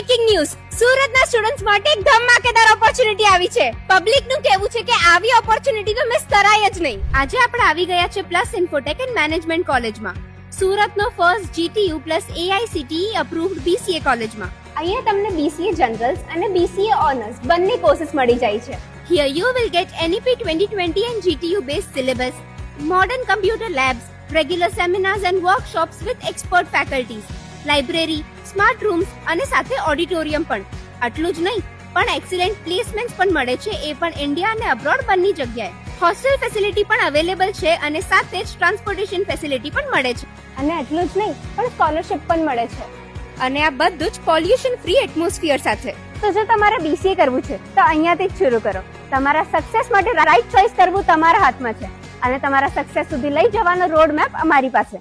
Breaking news સુરતના students માટે એક ધમાકેદાર ઓપોર્ચ્યુનિટી આવી છે. પબ્લિકનું કહેવું છે કે આવી ઓપોર્ચ્યુનિટી તો મિસ કરાય જ નહીં. આજે આપણે આવી ગયા છે પ્લસ ઇન્ફોટેક એન્ડ મેનેજમેન્ટ કોલેજમાં, સુરતનો first GTU plus AICTE approved BCA કોલેજમાં. અહીંયા તમને BCA જનરલ્સ અને BCA ઓનર્સ બંને કોર્सेस મળી જાય છે. Here you will get NEP 2020 and GTU based syllabus, modern computer labs, regular seminars and workshops with expert faculties, library, smart rooms અને સાથે ઓડિટોરિયમ પણ. આટલું જ નહીં, પણ એક્સિલન્ટ પ્લેસમેન્ટ્સ પણ મળે છે, એ પણ ઇન્ડિયા અને અબ્રોડ બંને જગ્યાએ. હોસ્ટેલ ફેસિલિટી પણ અવેલેબલ છે અને સાથે જ ટ્રાન્સપોર્ટેશન ફેસિલિટી પણ મળે છે. અને આટલું જ નહીં, પણ સ્કોલરશિપ પણ મળે છે. અને આ બધું જ પોલ્યુશન ફ્રી એટમોસ્ફિયર સાથે. તો જો તમારે BCA કરવું છે તો અહીંયાથી જ શરૂ કરો. તમારા સક્સેસ માટે રાઈટ ચોઇસ કરવું તમારા હાથમાં છે અને તમારા સક્સેસ સુધી લઈ જવાનો રોડ મેપ અમારી પાસે.